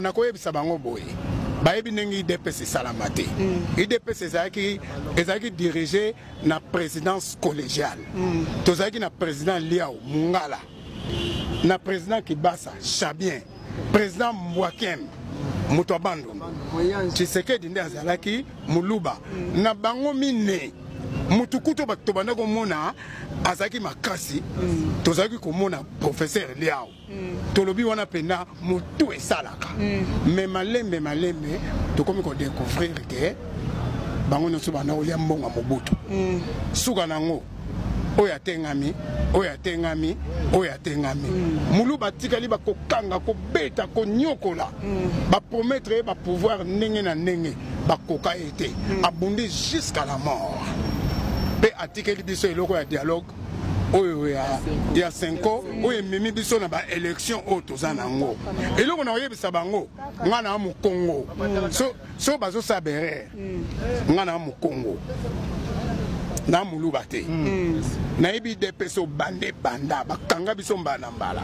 nakoyebisa bango boye bayebi ndenge IDPS salamate IDPS ezalaki dirigé na présidence collégiale tozalaki na président Liao Mungala na président Kibasa Chabien président Mwakem Mutobando Tshisekedi nde azalaki Muluba na bango mine mutukuto bato banda komona azalaki makasi tozalaki komona professeur Liao tolobi wana pena mutu esalaka mais malembe tokomi ko découvrir que bango nyonso bana olia mbonga Mobutu suka nango oyo atengami Muluba tikali bakokanga kobeta konyokola bapromettre ba pouvoir ndenge na ndenge bakoka ete abondé jusqu'à la mort pe atikeli biso eloko ya dialogue oyo ya 5 ans oyo mimi biso na ba élection oyo toza nango eloko na oyebisa bango ngana wa Mukongo so bazo sabere ngana wa Mukongo na Muluba te na yebi IDPS bande banda bakanga biso mbana mbala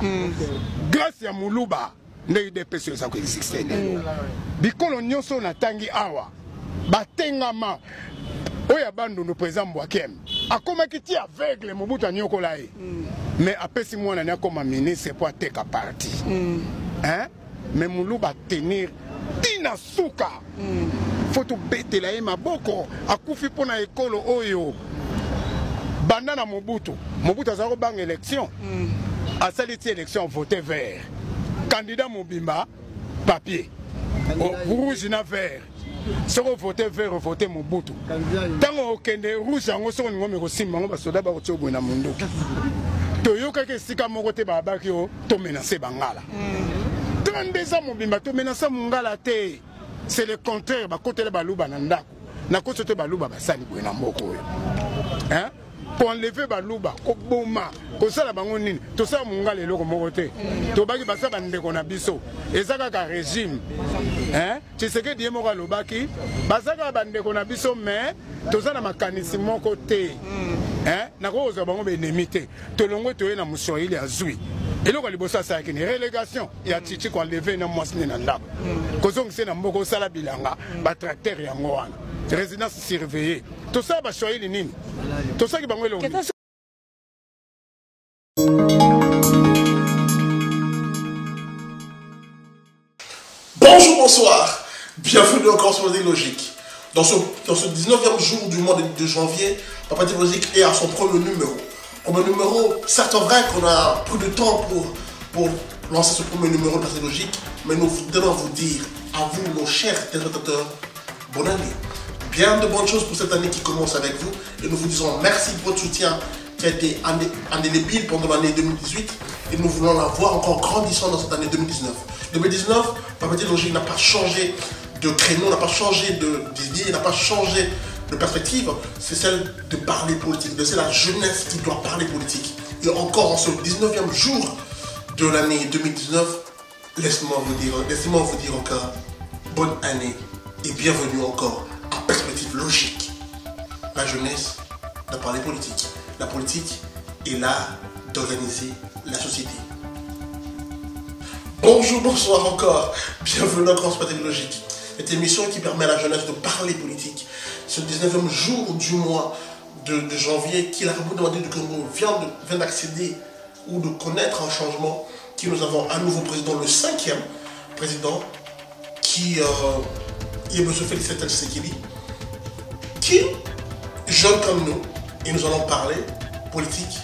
grâce ya Muluba nde IDPS eza ko exister bikolo nyonso na tangi awa batengama oya bandondo président Mwakem akomaki ti aveugle Mobutu anyokola ye mais apesi mwana na koma ministre pour ateka parti hein mais Muluba tenir tina suka faut betela ye maboko akufi pona ekolo oyo banda na Mobutu azako bang élection asali ti élection voté vert candidat Mobimba papier rouge na vert soko voté vert voté Mobutu tango okende rouge yango soko ngome ko simba ngo basoda ba kotyo na munduki toyoka ke sika moko te babaki o to menacer bangala 32 ans Mobimba to menacer mungala te c'est le contraire ba kotela baluba na ndako na kosote baluba basali ko na mboko hein pour enlever baluba ko boma ko sala bango nini to sala mungala eloko moko te to baki basa bandeko na biso ezaka ka régime hein Tshisekedi yemo ka lobaki basaka bandeko na biso mais to sala makanisi moko te hein na ko oza bango be ennemi te to longo to ye na Muswahili azui eloko libosa sa kini relégation ya Tchichi ko enlever na mwasini na ndako ko zongise na mboko sala bilanga ba tracteur yango wana résidence surveillée tout ça ba Swahili nini tout ça qui bango elongi. Bonjour, bonsoir, bienvenue encore sur les logiques. Dans ce 19e jour du mois de janvier, Papa Logique est à son premier numéro. Premier numéro, certes vrai qu'on a pris de temps pour lancer ce premier numéro de la logique, mais nous devons vous dire à vous, nos chers téléspectateurs, bonne année. Bien de bonnes choses pour cette année qui commence avec vous et nous vous disons merci de votre soutien qui a été indélébile pendant l'année 2018 et nous voulons la voir encore grandissant dans cette année 2019. 2019, Papa Logique n'a pas changé de créneau, n'a pas changé d'idée, n'a pas changé de perspective, c'est celle de parler politique, c'est la jeunesse qui doit parler politique. Et encore en ce 19e jour de l'année 2019, laissez-moi vous dire encore bonne année et bienvenue encore en perspective logique. La jeunesse doit parler politique. La politique est là d'organiser la société. Bonjour, bonsoir encore. Bienvenue encore en perspective logique. Cette émission qui permet à la jeunesse de parler politique. Ce 19e jour du mois de janvier, qui la République démocratique du Congo vient d'accéder ou de connaître un changement, qui nous avons un nouveau président, le 5e président, qui est M. Félix Tshisekedi, qui, jeune comme nous, et nous allons parler politique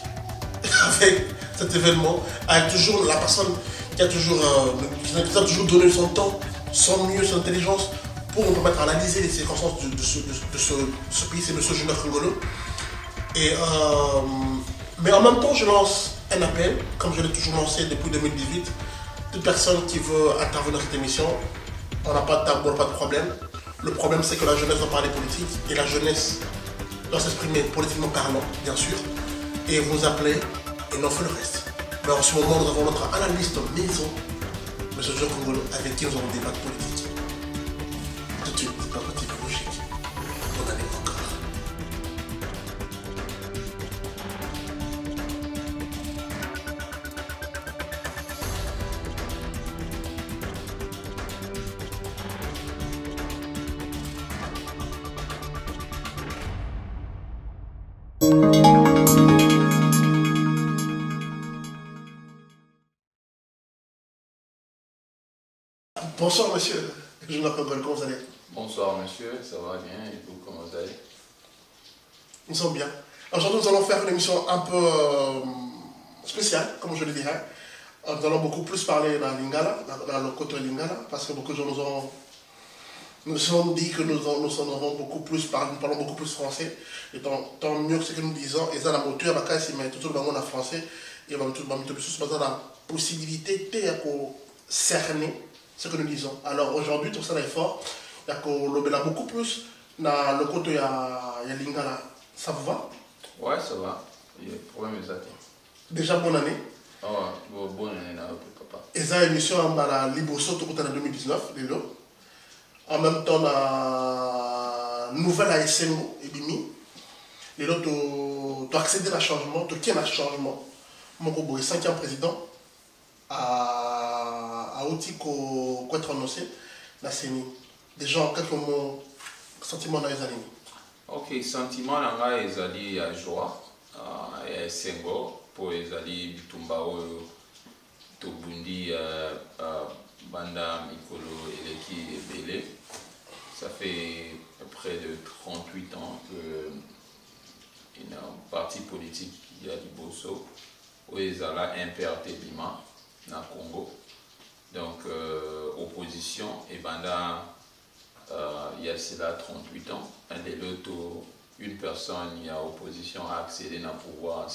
avec cet événement, avec toujours la personne qui a toujours donné son temps, son mieux, son intelligence, pour nous permettre d'analyser les circonstances de ce pays, c'est M. Junior Kongolo. Mais en même temps, je lance un appel, comme je l'ai toujours lancé depuis 2018. Toute personne qui veut intervenir dans cette émission, on n'a pas de tabou, on n'a pas de problème. Le problème, c'est que la jeunesse doit parler politique et la jeunesse doit s'exprimer politiquement parlant, bien sûr. Et vous appelez et non fait le reste. Mais en ce moment, nous avons notre analyste maison, M. Junior Kongolo, avec qui nous allons débattre politique. Tout de suite, c'est pas politique logique. Bonne année encore. Bonsoir monsieur, Jonathan Gol, comment vous allez? Bonsoir monsieur, ça va bien et vous, comment vous allez? Nous sommes bien. Aujourd'hui, nous allons faire une émission un peu spéciale, comme je le dirais. Nous allons beaucoup plus parler dans Lingala, dans le côté Lingala, parce que beaucoup de gens nous sommes dit que nous en beaucoup plus, nous parlons beaucoup plus français. Et tant mieux que ce que nous disons, et ça, la moteur, mais tout le monde en français, et tout la possibilité de cerner ce que nous disons. Alors aujourd'hui, tout ça est fort. Il y a beaucoup plus dans le côté de Lingala. Ça vous va? Ouais, ça va. Il y a un problème exact. Déjà, bonne année. Oh, bonne année, papa. Et ça, émission dans la Liboso, tout en 2019, en même temps, la nouvelle ASMO, et Bimi. Les autres, tu as accédé à changement, tu as un changement. Mon gros, le 5e président, à outil qu'on être annoncé, la CENI. Déjà, en quelques mots, sentiment dans les années. Ok, sentiment dans les alliés à joie, et Sengo, pour les alliés Bitumbao, Tobundi, Banda, Mikolo, Eleki et Bélé. Ça fait près de 38 ans qu'il y a un parti politique qui a du Bosso, où ils ont MPRT Bima, dans le Congo. Donc, opposition, et Banda, il y a cela 38 ans. Un des l'autre, une personne, il y a opposition à accéder à pouvoir,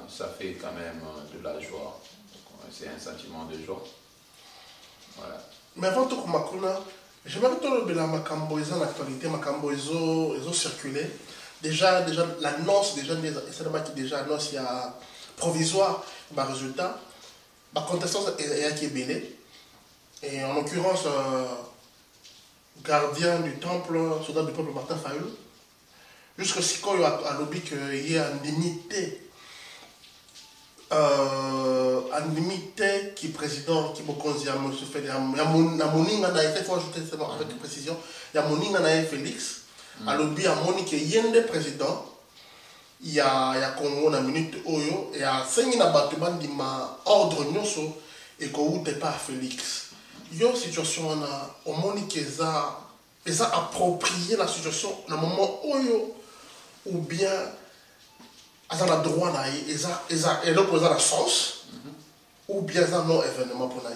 ça fait quand même de la joie. C'est un sentiment de joie. Voilà. Mais avant tout, j'aimerais que tu aies l'actualité, ils ont circulé. Déjà l'annonce, déjà annonce, il y a provisoire, le résultat. La contestation est belé. Et en l'occurrence, gardien du temple, soldat du peuple Martin Fayulu, jusqu'à ce qu'il y a lobby qu'il y ait indemnité qui est président, qui me monsieur fait, il y a il faut ajouter avec précision, il y a Moninga Félix, à lobby à Monique Yende président, il y a Congo na minute Oyo, et il y a 5 bâtiments qui m'a ordre nyoso et qu'on n'était pas Félix. Il y a une situation où Monique a approprié la situation dans le moment Oyo, ou bien ils ont le droit, ils ont la chance, ou bien ils ont non événement pour nous.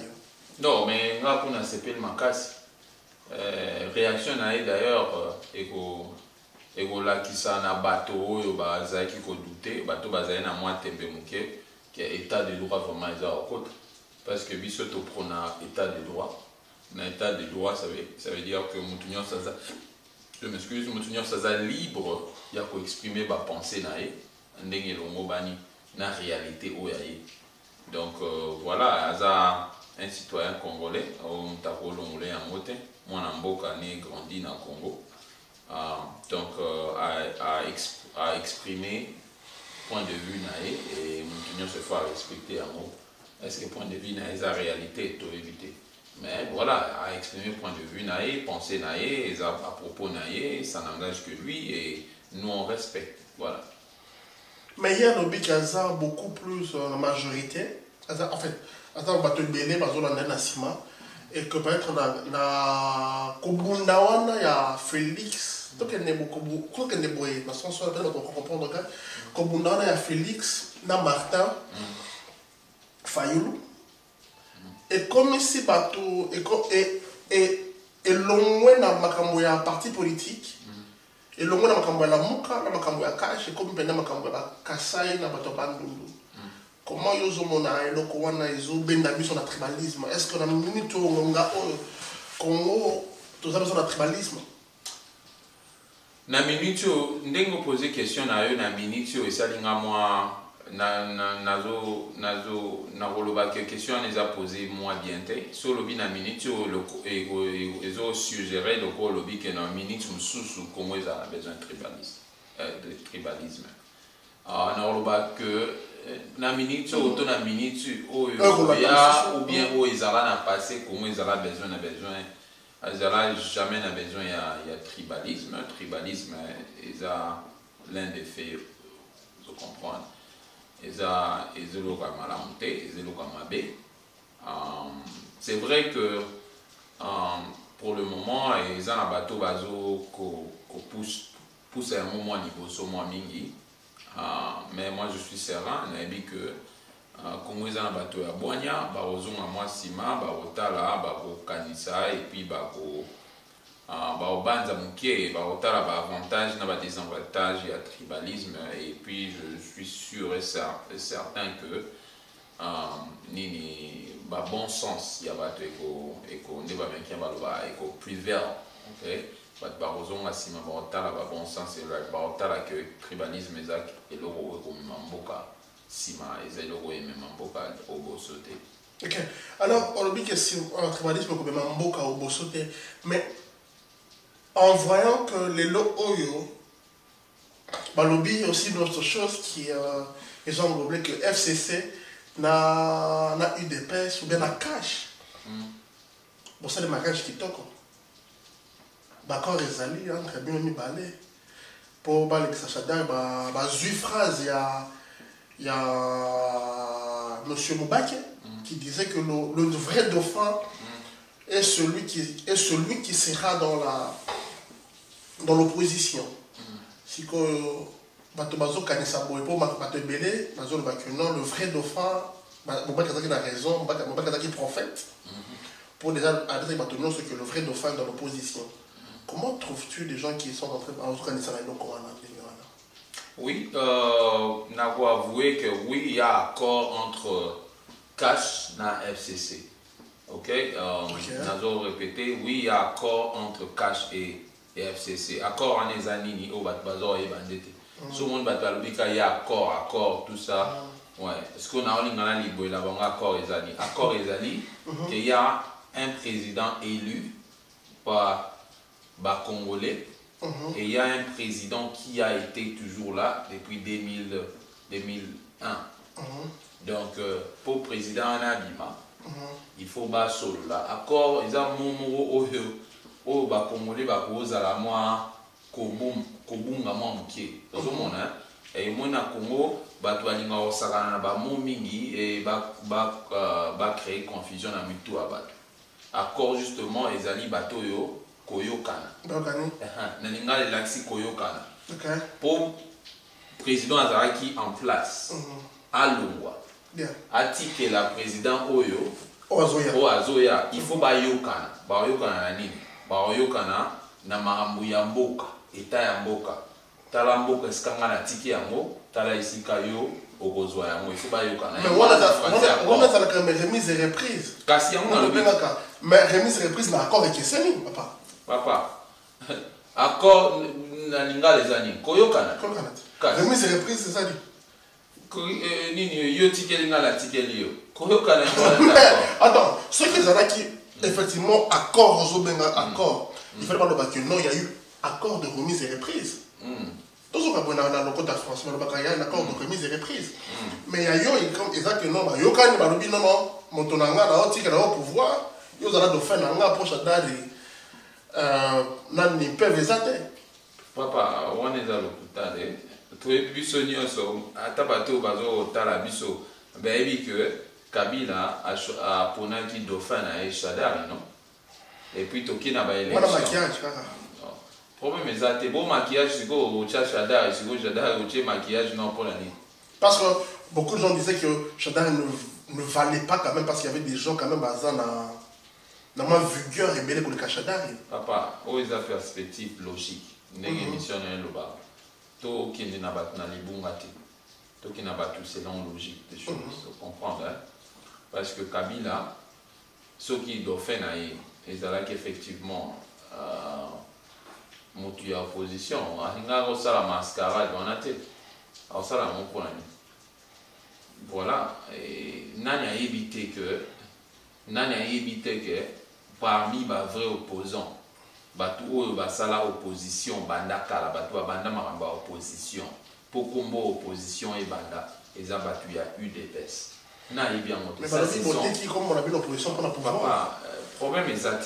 Non, mais là, pour nous, c'est pas le macasse. Réaction d'ailleurs, et là qui sont en bateau, qui ont douté, bateau basé na moi tembe mouké, qui est état de droit vraiment ils ont côté. Parce que biso to prona état de droit. Un état de droit, ça veut dire que Moutounion Saza, je m'excuse, Moutounion Saza libre, il y a qu'à exprimer ma pensée naïe. Na réalité où donc voilà, un citoyen congolais, moi Namboka né grandi dans le Congo, donc a exprimé point de vue naïe et nous se faire respecter à mot. Est-ce que point de vue naïe la réalité est évité? Mais voilà, a exprimé point de vue naïe, pensée naïe, à propos naïe, ça n'engage que lui et nous on respecte, voilà. Mais il y a lobby qui a beaucoup plus la majorité. En fait, il y a un bateau de Bélé, et que peut-être dans Kobundawana, il y a Félix. Donc il y a beaucoup, dans le sens où on comprendre que Kobundawana, il y a Félix, dans Martin Fayulu. Et comme si bateau, et l'on dans ma parti politique, et le monde a la muka, la makambo ya cash, et comme pendant makambo ya kasai na bato bandundu. Comment ils ont mon aïe, le kowana ils ont bendabi sur le tribalisme. Est-ce que dans une minute où on a Congo, tout ça besoin de tribalisme? Na minute où n'engo poser question na eux na minute où ça linga moi nazo roloba que question les a posé moi bien té. Sur le bin na minute où ils ont suggéré le lobby que na minute sous Congo ils a besoin de tribalisme. Na roloba que na minute où na minute où ou bien où ils a passé Congo ils a besoin jamais besoin il y a tribalisme. Tribalisme est l'un des faits, vous comprenez. Ils ont c'est vrai que pour le moment, ils ont un bateau bazo qu'on pousse à un moment niveau sur moi mingi. Mais moi je suis serein, on a dit que comme ils ont un bateau à Boigna, ils ont un mois sima, ils ont kanisa et puis banza mukie, otala avantage, des avantages et tribalisme et puis je suis sûr et certain que nini bon sens il y a bato eko ne ba menki ba eko prevail, OK, bat barozon asima otala bon sens et otala que tribalisme ezak et logo ko mamboka sima ezai logo et mamboka au sauté. OK, alors on oublie que si tribalisme ko mamboka au sauté, mais en voyant que les lots Oyo, Balobi aussi une autre chose qui ils ont oublié que FCC n'a eu des pêches ou bien la cash. Bon, c'est le mariage qui toque. D'accord, les alliés, très bien mis balai. Pour parler de Sachada, une phrase, il y a M. Moubake qui disait que le vrai dauphin est celui qui sera dans l'opposition. Si que Batobazo Kanisa Boepo Bato Belé, Bazo non, le vrai dauphin, Moubake a raison, Moubake est prophète. Pour déjà adresser Batonon, c'est que le vrai dauphin est dans l'opposition. Comment trouves-tu des gens qui sont en train d'organiser la Corona? Oui, n'avons avoué que oui, il y a accord entre Cash et FCC. OK, nous avons répété, oui, il y a accord entre Cash et FCC. Accord en les années, au Batbazo et Bandete. Tout le monde Batbalubika, il y a accord, tout ça. Ouais, parce qu'on a un libre, il y a un accord les années. Accord les années, qu'il y a un président élu par Congolais. Et il y a un président qui a été toujours là depuis 2001. Donc, pour le président Anabima, il faut bas solo là. Accord, ils ont mon au Congolais, la moi, Kobunga Mamki. Et mon Congo, Batoualinga Osakana, Mingi, et va créer confusion à Mitou Abat. Accord, justement, ils allaient Batoyo. Koyokana. Naninga le laxi Koyokana. Pour président Azaraki en place, à Longwa, Atike la président Oyo, Oazoya, il faut Bayokana. Bayokana nini? Bayokana na marambu ya mboka, eta ya mboka. Tala mboka skanga na tiki yango, tala isika yo, okozwa yango, il faut Bayokana. Mais on a la remise et reprise. Kasi yango na lobi. Mais remise et reprise na accord avec Seni, papa. Papa, accord nalinga les années. Koyokana. Remise et reprise, c'est ça dit. Nini yo tikelinga la tikelio. Koyokana. Attends, ceux qui ont qui effectivement accord, accord. Il fallait pas le que non, il y a eu accord de remise et reprise. Tous ceux qui ont dans le code de France, il y a un accord de remise et reprise. Mais il y a eu exact non, il y a eu non, montonanga là, ticket là au pouvoir, ils ont de faire nanga pour chadari. Nani peuvent les atteindre. Papa, on est à l'hôpital. Tu es plus nyonso, atabato bazo tala biso. Baby que Kabila a ponaki dauphin à Chadari, non? Et puis Toki n'a pas élection. Voilà maquillage, kaka. Problème est ça, beau maquillage, c'est quoi au Chadari, c'est quoi Chadari, au maquillage, non pour l'année. Parce que beaucoup de gens disaient que Chadari ne valait pas quand même parce qu'il y avait des gens quand même basés dans ma vulgaire et mêlée pour le Kachadari. Papa, où est la perspective logique? Une émission est le bas. Tout qui n'a pas de libungati. Tout qui n'a pas tout selon logique des choses. Vous comprenez? Parce que Kabila, ceux qui doivent faire, ils ont effectivement monté en opposition. Ils ont fait la mascarade, on a fait. Alors ça, là, mon point. Voilà. Et Nani a évité que parmi les vrais opposants, Batou Basala opposition, Banda Kala, Batou Banda Maramba opposition, Pokombo opposition et Banda, et ça Batou il y a eu des tests. Na y bien monté. Mais ça c'est voté qui comme on a vu l'opposition pour la pouvoir. Papa, problème est ça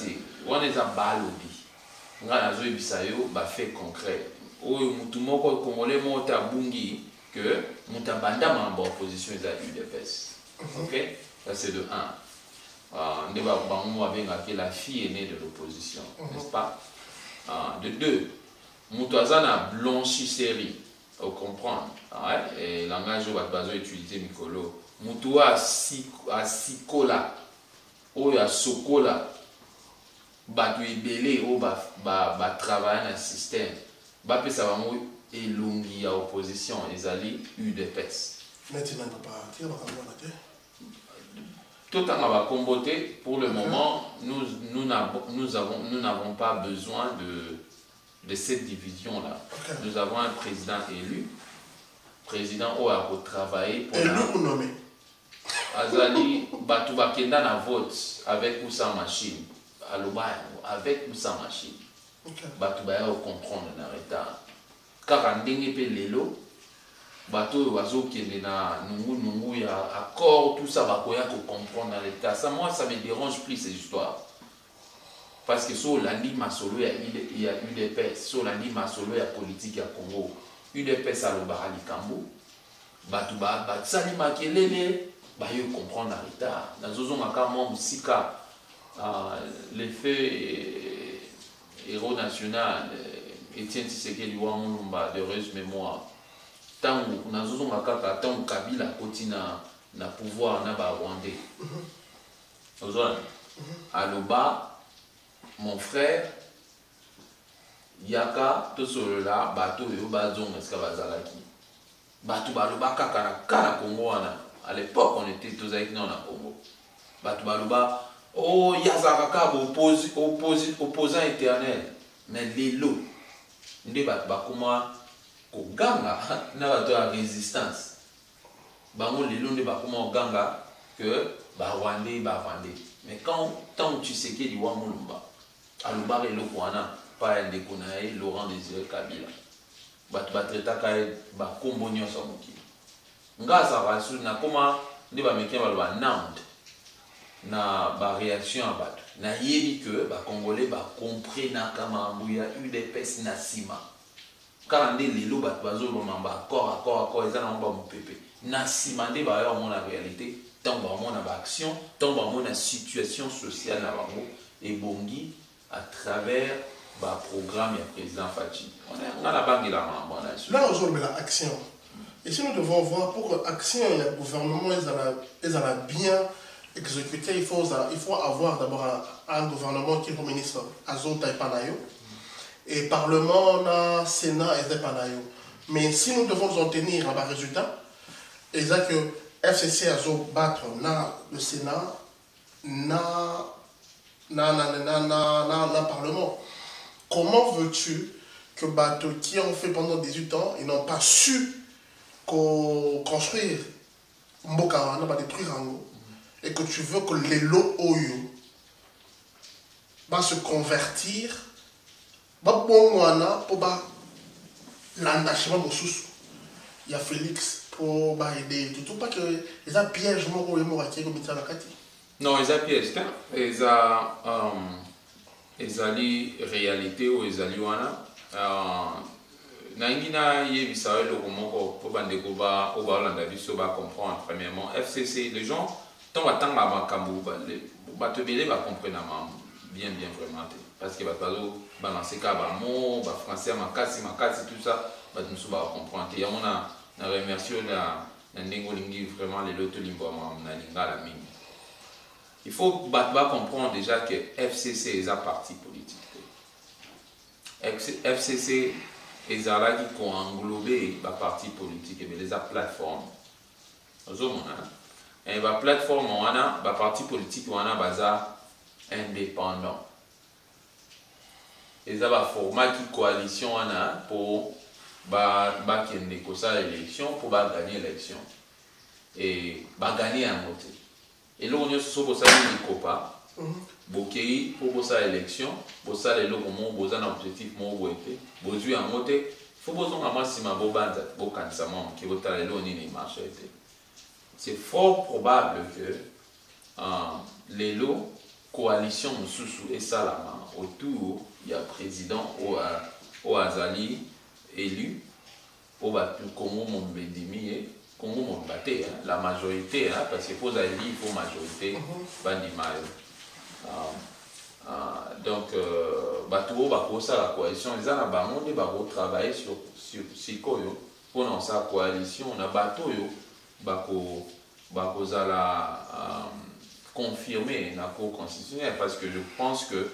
on est à balobi. Nga na zo bisayo ba fait concret. Oyo mutu moko congolais mota bungi que muta Banda Maramba opposition ils a eu des tests. OK? Ça c'est de 1. la fille aînée de l'opposition, n'est-ce pas? De deux, Moutouazana blanchisserie, au comprendre. Et le langage où va utiliser Mikolo. Moutoua a sikola, ou a sokola, batu ebele, ou ba travailler dans le système. Bapé ça va mou elongi à opposition, ils allaient UDPS. Maintenant, il ne va pas tirer la tête. Tout en va comboter, pour le moment, nous n'avons pas besoin de cette division-là. Nous avons un président élu, président qui a travaillé pour élu ou nommé? Azali, Batouba Kenda na vote avec ou sans machine. Avec ou sans machine. Batouba ya comprendre na retard. Car en dengue pe lelo, bateau oiseau qui est na nungu ya accord, tout ça va comprendre na retard. Ça, moi, ça me dérange plus ces histoires. Parce que sur l'andi masolo il y a UDPS, sur l'andi masolo il y a politique à Congo. UDPS à l'Obarali Kambo. Batouba Batsali Makelele. Bah, il comprend en retard. Dans l'effet héros national, Etienne Tshisekedi Wamulumba, de heureuse mémoire. Tant que nous avons Kabila Kotina na pouvoir na ba Rwandais. Aloba, mon frère, Yaka, tout cela, bateau et Obazon, Escavazalaki. Bateau Baloba Kaka Congo. À l'époque, on était tous avec nous en Congo. Batoubalouba, oh, Yazaraka, opposant éternel. Mais les lots, nous Batoubakouma, Ganga, n'a pas de résistance. Bango, les lots, nous Ganga, que Rwandais, Rwandais. Mais quand tu sais qu'il y a du Wamulumba, Alouba et Lokwana, pas El Dekonae, Laurent Désiré Kabila. Batoubatreta Kae, Bakombonio Samuki. Ngasa rasu na koma ndi ba mekia ba Nantes na ba réaction à batu na yebi que ba congolais ba compris na kama mbuya UDPS na sima kala nde lelo batu bazolo mamba accord eza na mba mpepe na sima nde ba yo mona réalité tant ba mona ba action tant ba mona situation sociale na bango et bongi à travers ba programme ya président Fachi on a la banque la mamba là aujourd'hui la action. Et si nous devons voir pour que l'action et le gouvernement ils allaient bien exécuter, il faut avoir d'abord un gouvernement qui est le ministre Azo Taipanayo et Parlement, na Sénat et Taipanayo. Mais si nous devons en tenir un résultat, et ça que FCC Azo battre le Sénat, Parlement, comment veux-tu que bateaux qui ont fait pendant 18 ans, ils n'ont pas su construire Mboka, va détruire Rango, et que tu veux que les lots Oyo va se convertir, va bon pour l'engagement de sous. Il y a Félix pour aider tout pas que les a pièges moko et moko qui comme ça la kati. Non, ils a pièges, ils a li réalité ou ils a liwana. Nangina yebisa le komoko pour bande ko ba Hollande biso ba comprendre premièrement FCC les gens tant ba makambu ba te belé ba comprendre bien vraiment parce que ba bazo balancer ka ba mot ba français makasi tout ça ba nous ba comprendre ya mona na remercier na ndingo lingi vraiment les loto limbo na linga la mine il faut ba comprendre déjà que FCC est un parti politique FCC et Zara qui ont englobé la partie politique et les plateformes. Et la plateforme, on a la partie politique, on a bazar indépendant. Et ça va format qui coalition on a pour l'élection pour gagner l'élection et gagner un vote. Et là on est sur ça il copa. Bokei pour ça élection, pour ça les locaux ont un objectif mon wépé, besoin en moté, faut besoin à moi si ma bobanda, bokansama qui vota les lois ni marché. C'est fort probable que les lots coalition Moussoussou et Salama autour il y a président au Azali élu au Batu Komo Mombedimi Congo m'a battu, la majorité, parce que pour aller, il faut majorité, Bandimayo. Donc, Batouo, Bakosa, la coalition, ils ont abandonné, ils travailler sur Sikoyo. Pour dans sa coalition, on a Batoyo, Bakosa la confirmer la Cour constitutionnelle, parce que je pense que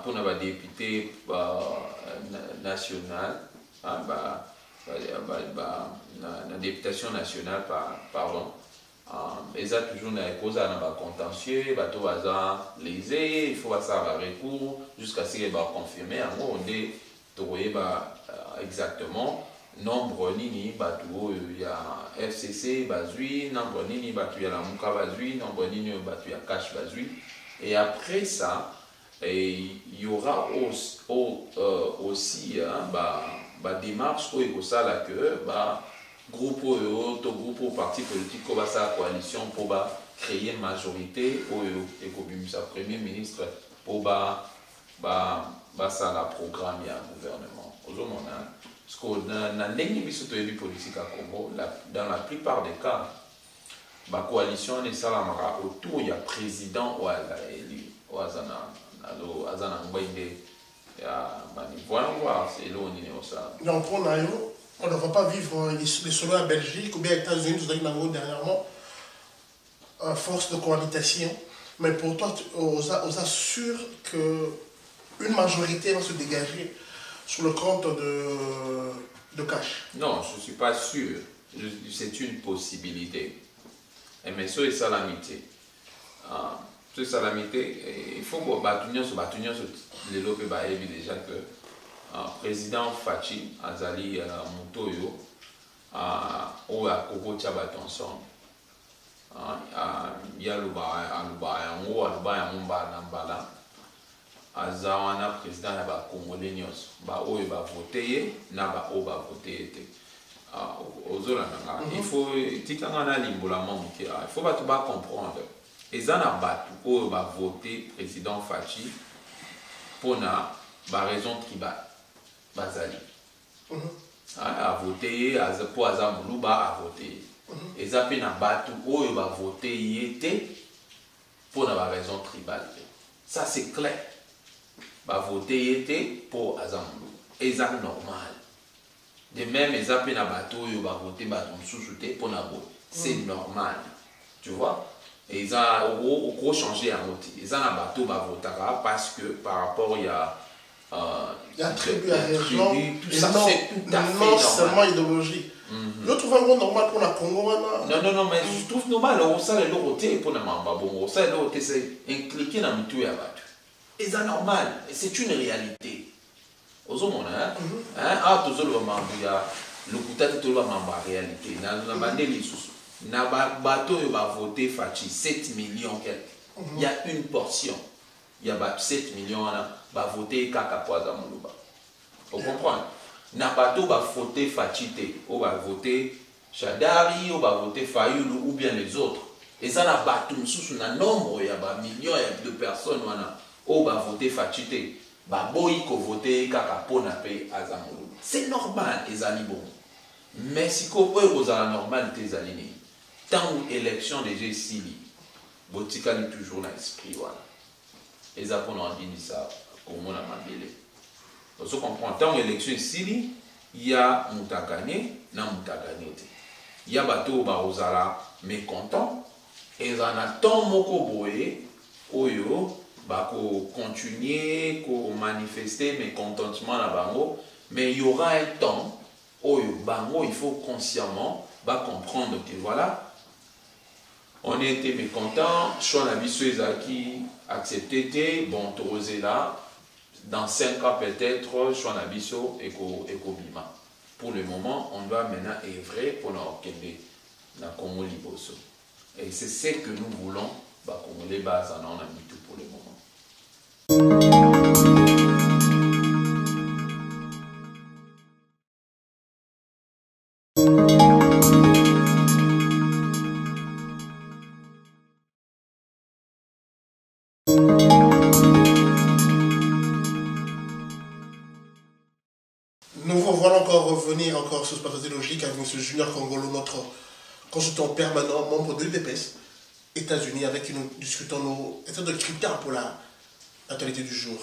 pour nos députés national, la députation nationale, pardon, ils ont toujours une cause contentieux, lésé, il faut faire un recours jusqu'à ce qu'ils soient confirmés. En gros, on est exactement nombre nini batu il y a FCC bazui, nombre nini batu il y a la Muka bazui, nombre nini batu il y a Cash bazui. Et après ça, il y aura aussi démarche où il faut ça là que groupe ou parti politique ou sa coalition pour créer une majorité et comme sa premier ministre pour ça la programme et un gouvernement. Aujourd'hui, parce que dans la politique à Congo, dans la plupart des cas, la coalition est salamara autour il y a président ou élu ou azana ngbainde ya bani voir c'est là on est ça. Donc on ne va pas vivre les solos en Belgique ou bien aux États-Unis, nous avons dernièrement force de cohabitation, mais pour toi on assure que une majorité va se dégager sur le compte de Cash. Non, je ne suis pas sûr. C'est une possibilité. Mais ça, c'est salamité. C'est salamité. Il faut que les lopes déjà que le président Fachi Azali Moutoyo a Koko Tchabatonson. Il y a Azawana président ya ba Congolais nyos ba oyo ba voter na ba o ba voter te ozola nanga il faut tikanga na limbola momuke il faut ba comprendre ezana batu oyo ba voter président Fachi pona ba raison tribale bazali a voter pour azamuluba a voter ezape na batu oyo ba voter yete pona ba raison tribale. Ça c'est clair. Va voter pour Azamulu. Et c'est normal. De même, ils ont un bateau, ils vont voter pour Nabo. C'est normal. Tu vois? Et ils ont changé un autre. Ils ont un bateau, ils vont voter parce que par rapport, il y a tribu à région, tout ça, c'est tout à fait normal. Seulement idéologie. Je trouve un gros normal pour la Congo. Non, mais je trouve normal. Ça, c'est l'autre pour la Mamba. Bon, ça, l'autre, c'est impliqué dans le tout et abattu. Et c'est normal, c'est une réalité. Aux hommes, le couteau de la réalité. Na bateau va voter Fachi 7 millions quelques. Il y a une portion. Il y a 7 millions va voter Kaka Poaza Moulouba. Vous comprenez? Na bateau va voter Fachi, ou va voter Chadari, ou va voter Fayoulou ou bien les autres. Et ça n'a pas tout sous un nombre, il y a millions de personnes. On va voter Fachite, boy ko voter kaka pona pe azamulu. C'est normal, ezali bon. Mais si ko vous a la normalité ezali tant élection des G6 botika ni toujours na esprit voilà. Ezapon on dit ça comme on a mabele. Donc on comprend tant élection ici il y a mutakane na mutakane te. Il y a bateau ba ozala mécontent et en a tant moko boye oyo ko continuer, ko manifester mécontentement na bango, mais il y aura un temps où bango il faut consciemment comprendre que voilà, on était mécontent, choix na biso ezaki accepté bon tosé là dans 5 ans peut-être choix na biso eko bima. Pour le moment, on doit maintenant œuvrer pour nos kende na Congo liboso. Et c'est ce que nous voulons Congolais base en a mis tout pour le moment. Nous vous voilà encore revenir sur ce plateau logique avec M. Junior Congolo, notre consultant permanent, membre de l'UDPS, États-Unis, avec qui nous discutons nos de critères pour l'actualité du jour.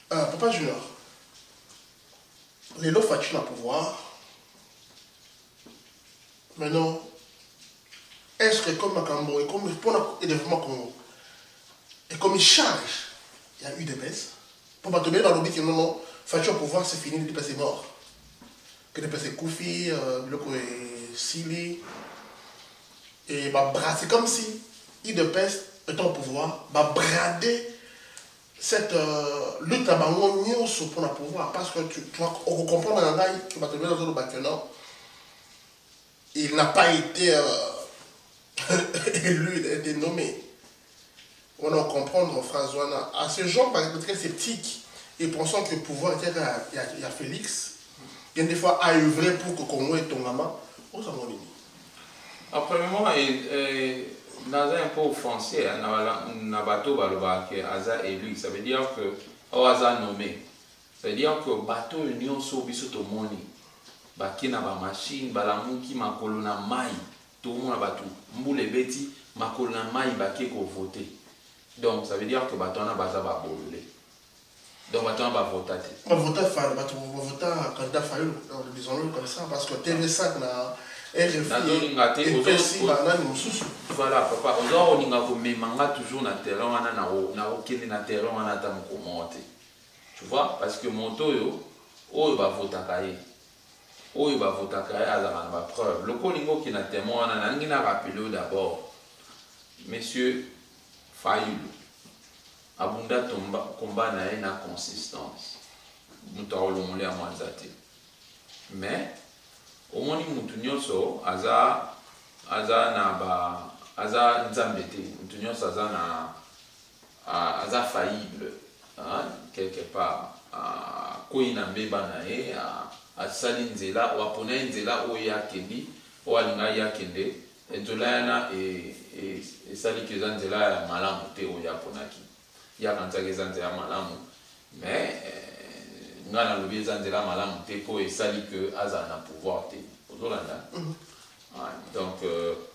Papa Junior, les lots factures à pouvoir. Maintenant, est-ce que comme Macambo et comme pour le développement Congo, et comme il change, il y a eu des baisses. Pour pas tomber dans l'objet que non, facture à pouvoir, c'est fini, l'UDPS est mort. Que l'UDPS est Koufi, le Sili. Et c'est comme si l'UDPS étant au pouvoir, brader cette lutte à Bango pour le pouvoir. Parce que tu vois, on comprend dans la ligne que tomber dans le bâtiment. Il n'a pas été élu, il a été nommé. On doit comprendre, François, à ce genre, par exemple, très sceptique et pensant que le pouvoir était il y a Félix, il y a des fois à œuvrer pour que Congo ait ton gamin, on s'en va. Premièrement, dans un peu offensé, Nabato Balobake, Aza élu, ça veut dire que Aza nommé. Ça veut dire que bateau union sobiso to moni. Bakina ba machine, balamuki makolo na mai, tout le monde a battu. Mboule beti, makolo na mai baké ko voter. Donc ça veut dire que bateau na baza ba bolé. Donc bateau na ba voter. On va voter candidat Fayulu, disons-le comme ça, parce que TV5 na voilà, papa, on a toujours na terrain, on a aucun na terrain, on a monté. Tu vois, parce que mon toyo, il va voter kaye. Il va voter kaye à la preuve. Le colingo qui n'a témoin, on a rappelé d'abord, monsieur Fayulu, abunda tomba combat na une consistance. Nous t'avons le à Manzate. Mais au moins mutu nyonso aza nzambete mutu nyonso aza faillible quelque part koyi na mbeba na ye asali nzela wapona nzela oyo akendi oyo alinga ye akende nzela yana esali ke eza nzela ya malamu te oyo aponaki ye akanzaki eza nzela ya malamu mais nga nalobi eza nzela malamu te po esali ke azala na pouvoir te ozolanda donc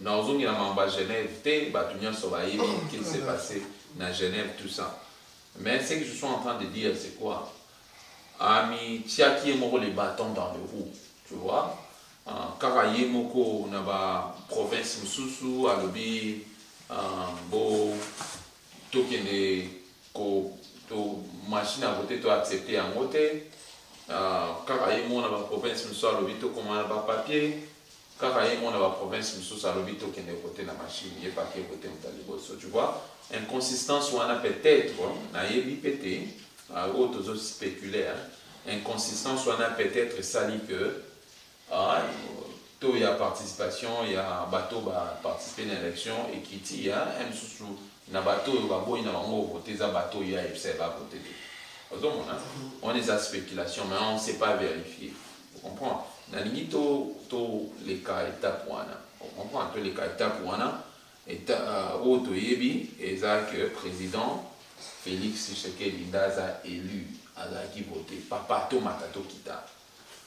nazongi na mamba Genève te bato nyonso bayebi qu'il s'est passé na Genève tout ça mais ce que je suis en train de dire c'est quoi ami tiaki ye moko les bâtons dans le roue tu vois kaka ye moko na ba province mosusu alobi bo tokende ko to machine à voter to accepter en voter kaka ye mona ba province mosusu alobi to komana ba papier kaka ye mona ba province mosusu alobi to kende voter na machine ye pas que voter mutaliboso tu vois inconsistance wana peut-être na yebi pété autres spéculaires inconsistance wana peut-être sali que to ya participation ya bateau ba participer à l'élection et kiti ya msusu na bateau ba boy na bango voter za bateau ya FC va voter. On est à spéculation mais on ne sait pas vérifier. Vous comprenez? Na limite to les cas étape wana. On comprend que les cas étape wana eta auto yebi eza que président Félix Tshisekedi Ndaza élu azaki voté papa to matato kita.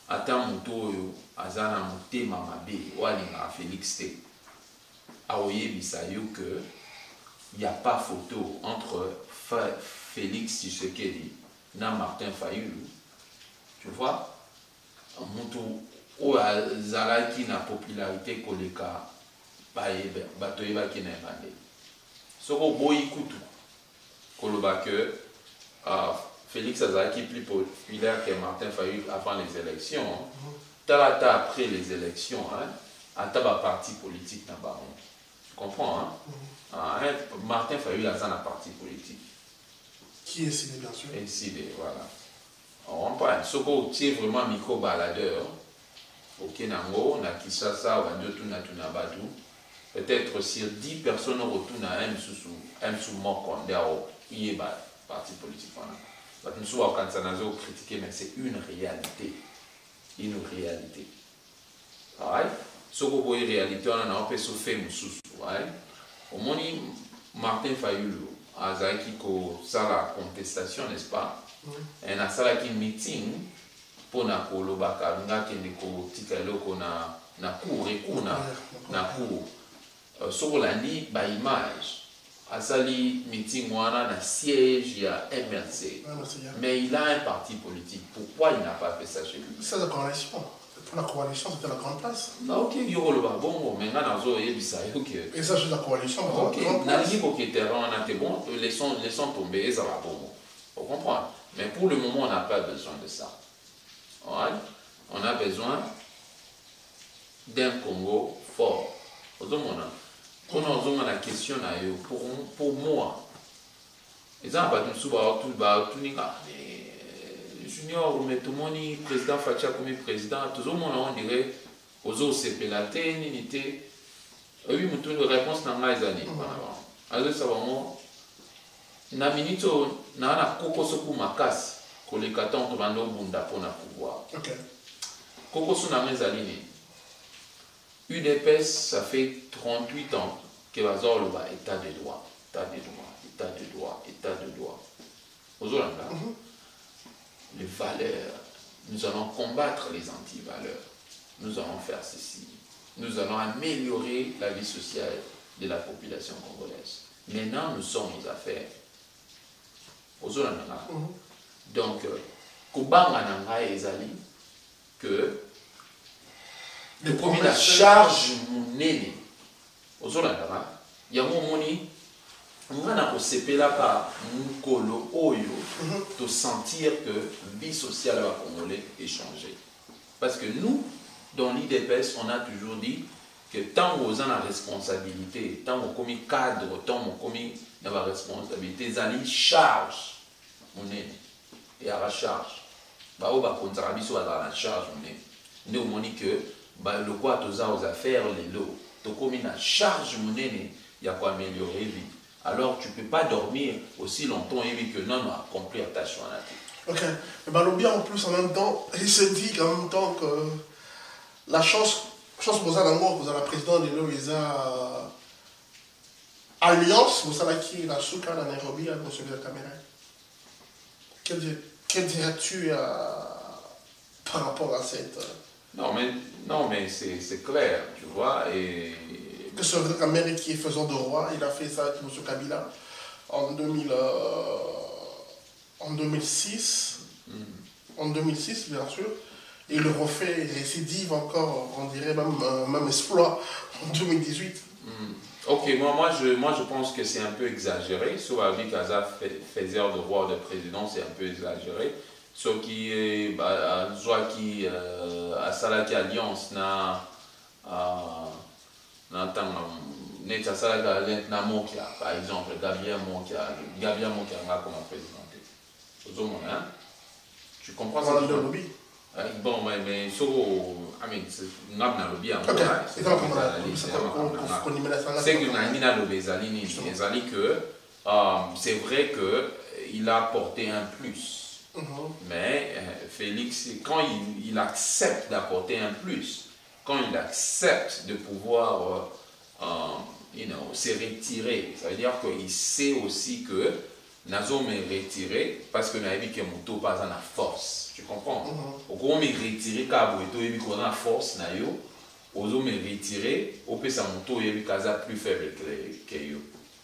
Ata mutu oyo azana mutema mabe walinga Félix te aoyebisa yo que il n'y a pas photo entre Félix Tshisekedi na Martin Fayulu. Tu vois mutu oyo azalaki na popularité koleka bato yebaki na ebande soko boyi kutu koloba que Félix azalaki plus populaire que Martin Fayulu avant les élections. Talata après les élections, ata ba parti politique na baron. Tu comprends Martin Fayulu a un parti politique. Qui est cité bien sûr. Et cité, voilà. On parle. Soko tu es vraiment micro baladeur. Au Kenango, na Kisasa, Wandotu, na Badu. Peut-être sur 10 personnes retournent à un sous mort qui est parti politique. Nous sommes en critiquer, mais c'est une réalité. Une réalité. Ce que vous voyez, réalité, on a un peu souffert. Au moins, Martin Fayulu a la contestation, n'est-ce pas? Et on a un meeting pour na kolobaka nga kende ko tika eloko na na cour recours na cour soko landi ba image asali meeting wana na siège ya MRC mais il a un parti politique. Pourquoi il n'a pas fait ça chez lui? C'est la coalition. Pour la coalition, c'était la grande place. Non, ok, yoro le bon, mais maintenant zo ebisa ok. Et ça c'est la coalition. Ok, nali ko terrain on a été bon, laissons tomber et ça va bon. Faut comprendre. Mais pour le moment, on n'a pas besoin de ça. Right? On a besoin d'un Congo fort. Quand on a la question, pour moi, les gens Junior, mais tout le monde est président, Fatia comme président, tout le monde on dirait aux autres c'est pélaté, n'unité. Oui, mais toute réponse n'a pas les années. Alors, ça va moi. Na minito na koko soku makasi koleka tanto bando bunda pona pouvoir. OK. Koko suna mezalini. UDPS ça fait 38 ans que bazor le ba état de droit, état de droit, état de droit, état de droit. Ozolanda. Les valeurs, nous allons combattre les anti-valeurs. Nous allons faire ceci. Nous allons améliorer la vie sociale de la population congolaise. Maintenant, nous sommes aux affaires. Donc, Kobanga Nanga ezali que la charge monene ozolanda yango moni ngana ko sepela pa mukolo oyo to sentir que vie sociale va congolais est changée. Parce que nous dans l'IDPS on a toujours dit que tant aux gens la responsabilité, tant au commis cadre, tant au commis la responsabilité, ils charge monnaie et à la charge. Bah au bas contre rabiso à la charge monnaie. Nous on dit que bah le quoi tous aux affaires les lots, to commis la charge monnaie, il y a quoi améliorer vie. Alors tu peux pas dormir aussi longtemps et que non on a accompli ta tâche en la. OK. Mais bah le bien en plus en même temps, il se dit en même temps que la chance pour ça d'amour vous avez la présidente de l'OISA Alliance, vous savez qui la souka à Nairobi à monsieur de caméra. Quel dirais-tu par rapport à cette Non mais c'est clair, tu vois et que ce Amérique qui est faisant de roi, il a fait ça avec M. Kabila en 2006. En 2006, bien sûr. Et il le refait récidive encore, on dirait même exploit en 2018. Ok, moi je pense que c'est un peu exagéré. Sur la vie qu'Aza faisait de roi de président, c'est un peu exagéré. Ce qui est à Salaki Alliance par exemple, Gabriel Mokia comme président. Tu comprends ça? Bon, mais c'est vrai qu'il a apporté un plus. Mais Félix, quand il accepte d'apporter un plus, quand il accepte de pouvoir se retirer, ça veut dire qu'il sait aussi que Nazo me retirer parce que Naïbi qui est mon pas en force. Tu comprends? Au coup, on me retirer car il y a force, Nayo. Ozo me retirer, au pire, sa moto est plus faible que yo.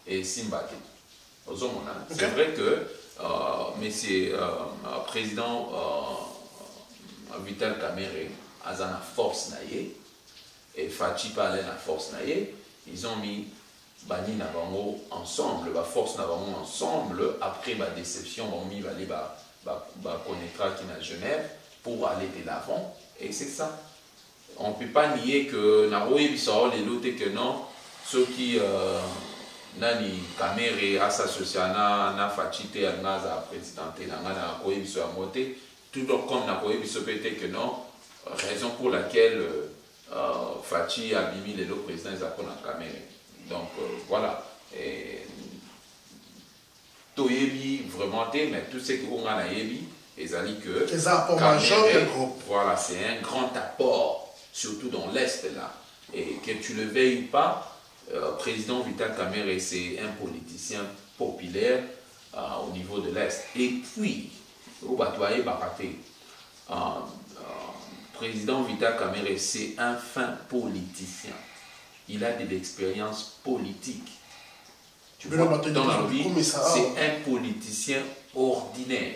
Et Simbati. C'est vrai que monsieur président Vital Kamerhe a une force naïe et Fachi parlait de la force naïe. Ils ont mis Bani Nabango ensemble, la force Nabango ensemble. Après la déception, on a mis connaîtra qui à Genève pour aller de l'avant. Et c'est ça. On ne peut pas nier que Naroye Bissau, les lots que non, ceux qui Nani Kamerhe a s'associé na Fachité à Naza présidenté, na Koye Bissau a monté, tout comme Naroye Bissau peut-être que non, raison pour laquelle Fachi a mis les lots présidents à Kamerhe. Donc voilà. Toyebi vraiment, mais tout ce qu'on a Nayebi, ils ont dit que voilà, c'est un grand apport, surtout dans l'Est là. Et que tu le veuilles pas, président Vital Kamerhe, c'est un politicien populaire au niveau de l'Est. Et puis, au Batouaye Baraté, président Vital Kamerhe, c'est un fin politicien. Il a de l'expérience politique. Tu vois, dans la vie, c'est un politicien ordinaire.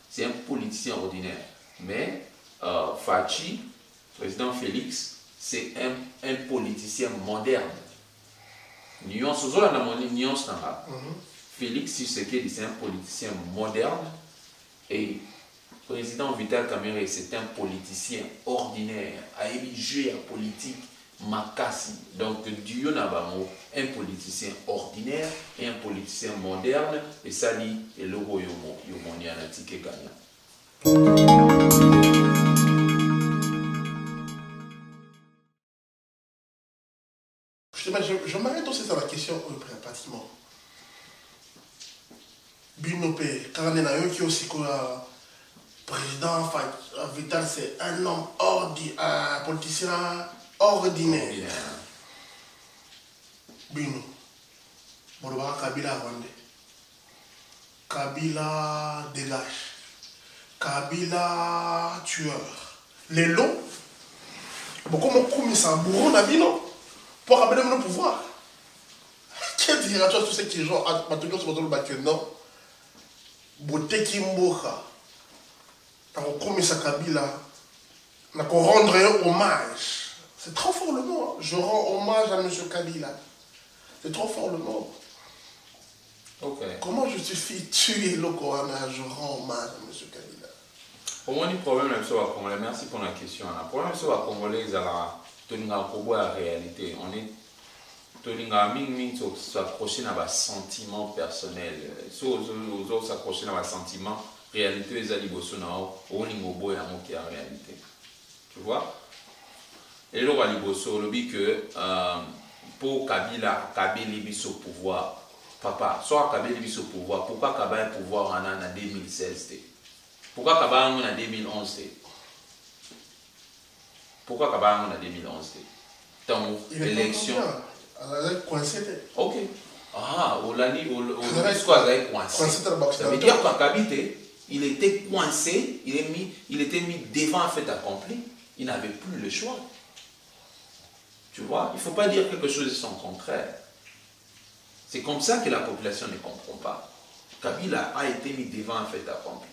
C'est un politicien ordinaire. Mais Fachi, président Félix, c'est un politicien moderne. Nuance, nuance. Félix Tshisekedi, c'est un politicien moderne. Et président Vital Kamerhe, c'est un politicien ordinaire. A éligé un politique makasi. Donc, Dieu n'a pas un politicien ordinaire et un politicien moderne. Et ça, c'est le royaume qui gagne. Je m'arrête aussi sur la question pratiquement. Binopé, quand on est aussi président Vital, c'est un homme un politicien ordinaire. Bino, Boroba Kabila Rwanda. Kabila dégage. Kabila tueur. Les lots, beaucoup m'ont commis ça, bourron à Bino. Pour amener le pouvoir. Quel dira tous ceux qui jouent à Matouno sur le bâtiment? Beauté Kimboka. Quand on ça Kabila, on rendre hommage. C'est trop fort le mot. Je rends hommage à M. Kabila. C'est trop fort le mot. Okay. Comment justifie tuer le Corona? Je rends hommage à M. Kabila. Au moins, le problème, merci pour la question. Le problème, c'est que les Congolais, la réalité. On est s'accrocher à un sentiment personnel. Si on s'accrocher à un sentiment, réalité, les alibos sont qui en réalité. Tu vois? Et le Waliboso, le dit que pour Kabila, Kabila au pouvoir, papa, soit Kabila au pouvoir, pourquoi Kabila au pouvoir en 2016? Pourquoi Kabila en 2011? Pourquoi Kabila en 2011? Dans l'élection. Ok. Ah, on l'a dit, coincé. Ça veut dire qu'en Kabila, il était coincé, il était mis devant un fait accompli, il n'avait plus le choix. Tu vois, il ne faut pas dire quelque chose de son contraire. C'est comme ça que la population ne comprend pas. Kabila a été mis devant un fait accompli.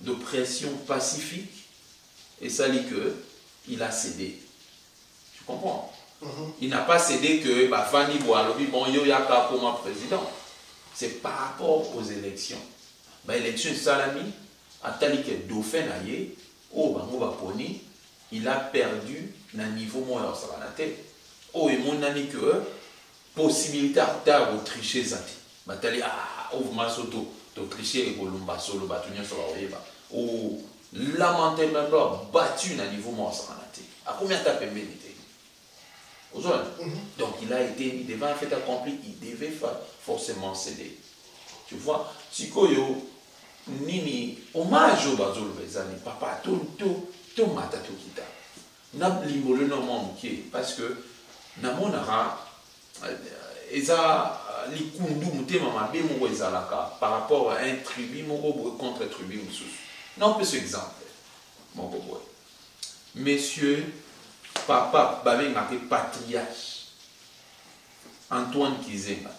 De pression pacifique, et ça dit qu'il a cédé. Tu comprends? Il n'a pas cédé que Fanny Boalobi, bon, yo yaka comme président. C'est par rapport aux élections. L'élection Salami, à Talike Dauphin Naye, au Bango Poni, il a perdu un niveau moins salanate. Oh, et mon ami que possibilité à tricher Zati. Batali, ouvre ma soto, tricher et Columba solo, batunia sur la Oeba. Oh, lamentablement battu un niveau moins salanate. À combien t'as pénalité? Donc il a été mis devant un fait accompli, il devait forcément céder. Tu vois, si Koyo, Nini, hommage au Bazol Bezani, papa, tout matato kita. N'a limolé non manqué, parce que Namonara, Eza, Likundu, Moutema, Mabé, Mouezalaka, par rapport à un tribu, Mourobo contre tribu, Moussous. Non, plus exemple, mon bobo. Messieurs, papa, Babé marqué patriarche, Antoine Kizenga,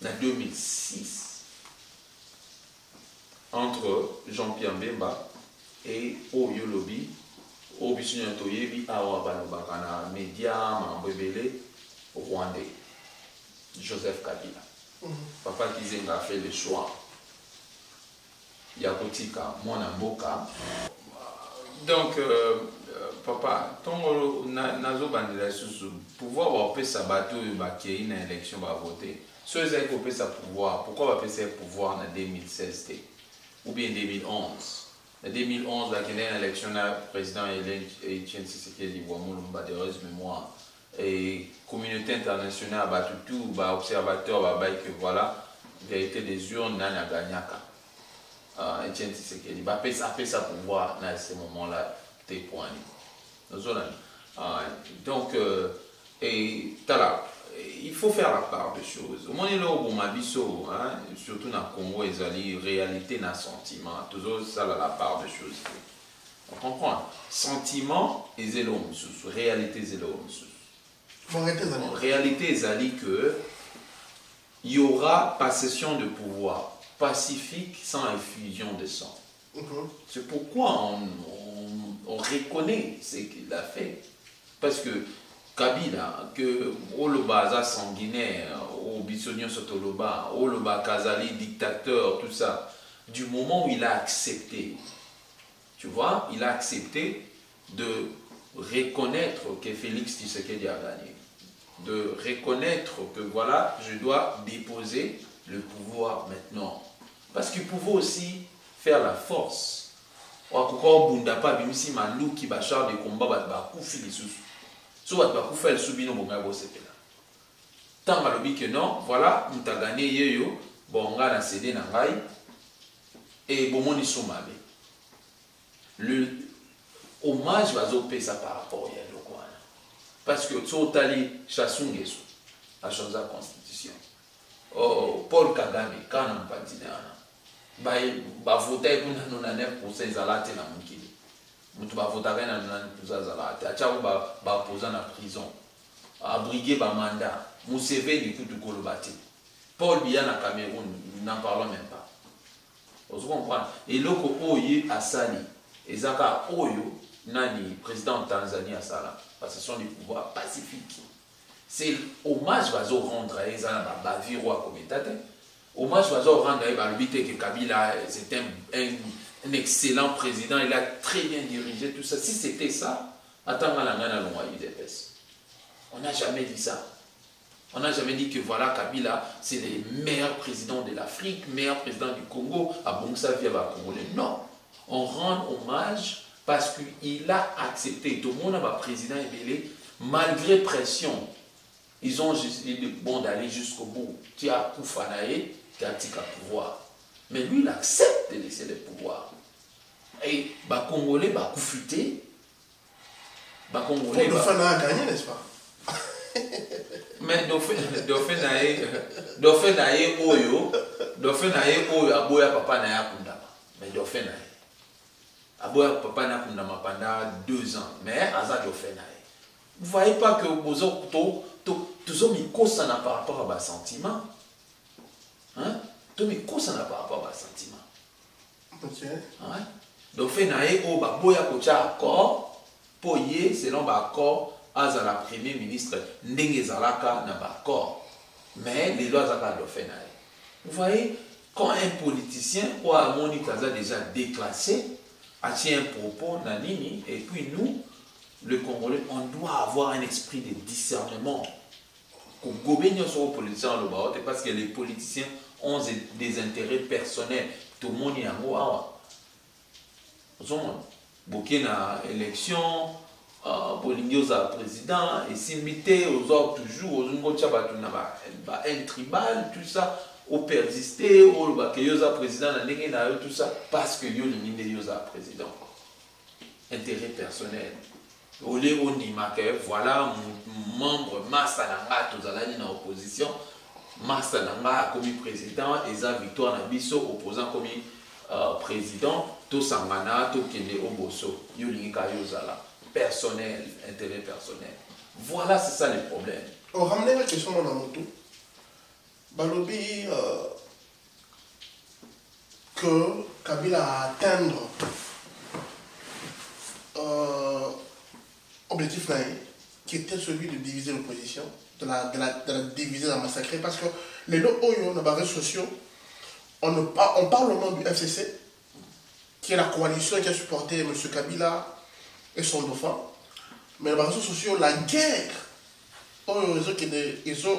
en 2006, entre Jean-Pierre Mbemba et Oyolobi, Obisunian Toyebi, Awa Balobakana, Média, Mambebele, Rwandais, Joseph Kabila. Papa Kizenga a fait le choix. Yakotika, Mwanamboka. Donc, papa, ton nazo bandela sous pouvoir avoir sa bateau qui une élection va voter. Ceux qui ont sa pouvoir, pourquoi va passer pouvoir en 2016 ou bien 2011? En 2011, il y a une élection président Etienne Tshisekedi Wamulumba de heureuse mémoire et communauté internationale a battu tout, observateur va que voilà, vérité des urnes n'a gagnaka. Etienne Tshisekedi va passer sa pouvoir dans ce moment-là, t'es points. Donc, et il faut faire la part des choses. Au moins, là, au Mabiso, surtout dans le Congo, il y a réalité, dans le sentiment. Toujours ça, la part des choses. On comprend. Sentiment et zélo, réalité zélo. En réalité, c'est que il y aura passation de pouvoir pacifique sans effusion de sang. C'est pourquoi on reconnaît ce qu'il a fait. Parce que Kabila, que Oloba sanguinaire, au Bissonio Sotoloba, Oloba Kazali dictateur, tout ça, du moment où il a accepté, tu vois, il a accepté de reconnaître que Félix Tshisekedi a gagné. De reconnaître que voilà, je dois déposer le pouvoir maintenant. Parce qu'il pouvait aussi faire la force. Pourquoi Bunda pas bimisi malou qui va char de combat va couper les sous. Soit va couper le soubino bon gars bosse là. Tant malobi que non, voilà, nous t'a gagné yeyo, bon gars na cédé na ngai et bon moni soumabe. Le hommage va zoper ça par rapport à Yalo Kwana. Parce que Tsotali Chassungesu a changé la constitution. Oh, Paul Kagame, quand on pas dit ba voter pour 9% ezalate na mukili. Mutu ba voter na 9% ezalate. Acha ba poser na prison. Abriguer ba mandat. Museveni kutu kolobati. Paul Biya na Cameroun, n'en parlons même pas. Vous comprenez? Et loko oye asali. Ezaka oyo nani président de Tanzanie asala. Parce que ce sont des pouvoirs pacifiques. C'est hommage va rendre à Ezana Baviro comme état. Hommage va rendre à l'habité que Kabila c'est un excellent président, il a très bien dirigé tout ça. Si c'était ça, attends à la UDPS. On n'a jamais dit ça. On n'a jamais dit que voilà Kabila c'est le meilleur président de l'Afrique, meilleur président du Congo, à Bongsa via Congolais. Non, on rend hommage parce qu'il a accepté. Tout le monde a un président ébélé malgré pression. Ils ont décidé bon, d'aller jusqu'au bout. Tu as Koufanae, tu as Tika pouvoir. Mais lui, il accepte de laisser le pouvoir. Et les Congolais, les Koufuté, les Congolais. Le Dauphin a gagné, n'est-ce pas? Mais Dauphin nae Oyo, Aboya Papa Naya Kundama. Mais Dauphin nae. Aboya Papa Naya Kundama pendant 2 ans. Mais Aza Dauphin nae. Vous ne voyez pas que Bozo tous hommes ils par rapport à bas sentiment. Hein? Tous hommes ils par rapport à bas sentiment. Ok. Ouais. Donc fait naé au baboya kocha accord pour y selon l'accord à la premier ministre ndenge zalaka na accord. Mais les lois zaka do fait naé. Vous voyez quand un politicien ou à Monique a déjà déclassé a tient un propos nanini et puis nous le Congolais, on doit avoir un esprit de discernement. Parce que les politiciens ont des intérêts personnels. Tout le monde est en haut. Beaucoup na élection, Bolingioza président, et s'imiter aux autres toujours, un tribal, tout ça, au persister, au président, tout ça, parce que Yoza président. Intérêt personnel. Olé Ondima, voilà mon membre Massa Nanga, tous allés dans l'opposition. Massa Nanga a commis président, et ça Victoire Nabiso opposant commis président, tout Sangana, tout Kende Oboso, Yolinga Yozala. Personnel, intérêt personnel. Voilà, c'est ça le problème. On ramène la question dans moto. Balobi que Kabila a atteindre objectif là, qui était celui de diviser l'opposition, de la diviser, de la massacrer, parce que les lots Oyo, dans les réseaux sociaux, on parle au nom du FCC, qui est la coalition qui a supporté M. Kabila et son dauphin, mais dans les réseaux sociaux, la guerre,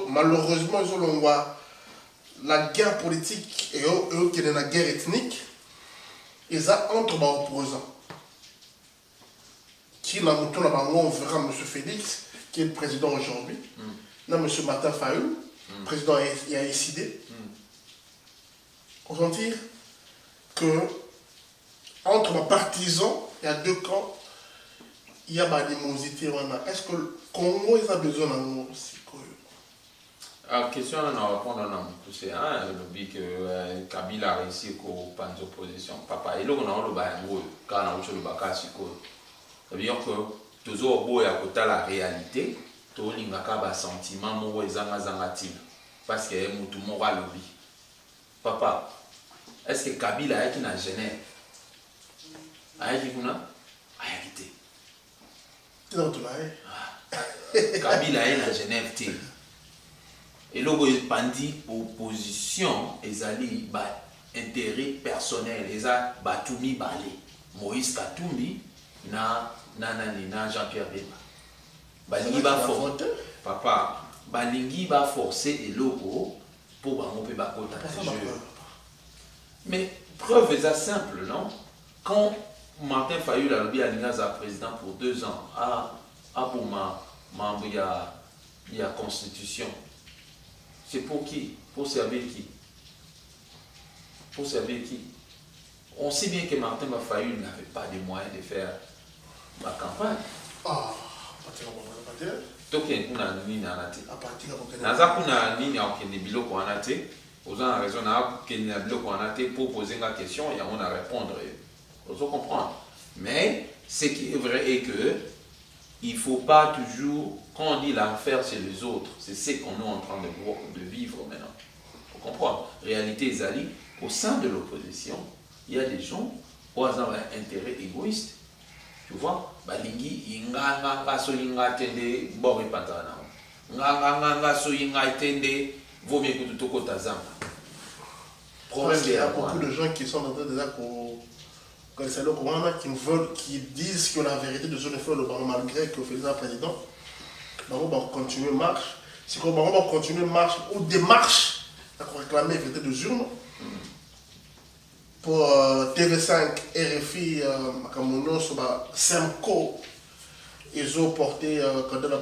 malheureusement, ils ont la guerre politique et qui est la guerre ethnique, ils ont entre les opposants. Qui on verra M. Félix, qui est le président aujourd'hui, M. Martin Fayoul, président IAICD. On va dire que entre les partisans, il y a 2 camps, il y a des animosité. Est-ce que le Congo a besoin d'un aussi? La question, on va répondre à poussé, le dit que Kabila a réussi qu'au pan d'opposition. Papa, et là, on a le bain, quand on a le bac à Siko. Ça veut dire que toujours beau et à côté la réalité, tout le monde a un sentiment, moi, ils ont parce que tout le monde a le vie. Papa, est-ce que Kabila est dans Genève? Aïe, Kabila est dans Genève. Et là, il dit opposition, ils ont intérêt personnel, ils ont Batoumi Balé, Moïse Katumbi, na Jean-Pierre Bemba. Balingi va forcer. Papa, Balingi va forcer et logo pour bamoper bakota. Mais preuve est simple, non? Quand Martin Fayulu a lobby à l'Ingaza président pour 2 ans, pour membre il y a constitution. C'est pour qui? Pour servir qui? Pour servir qui? On sait bien que Martin Fayulu n'avait pas les moyens de faire la campagne. Ah, Donc, il y a une ligne à la tête. Il y a une ligne à la tête. Vous avez raison, il y a une ligne pour poser une question et on a répondre. Vous comprendre. Mais ce qui est vrai est que il ne faut pas toujours, quand on dit l'enfer c'est les autres, c'est ce qu'on est en train de vivre maintenant. Vous comprenez? Réalité, Zali, au sein de l'opposition, il y a des gens qui ont un intérêt égoïste. Tu vois? Balingi, inganga so inga tende, bori pantana. Nganga so inga tende, vaut mieux que tout au tazam. Problème, il y a beaucoup de gens qui sont en train de dire qui disent que la vérité de ce ne fait le baron malgré que fait le président. On va continuer marche. C'est qu'on va continuer marche ou démarche pour réclamer la vérité de urnes. Pour TV5, RFI, Makamono, Semco, ils ont porté quand la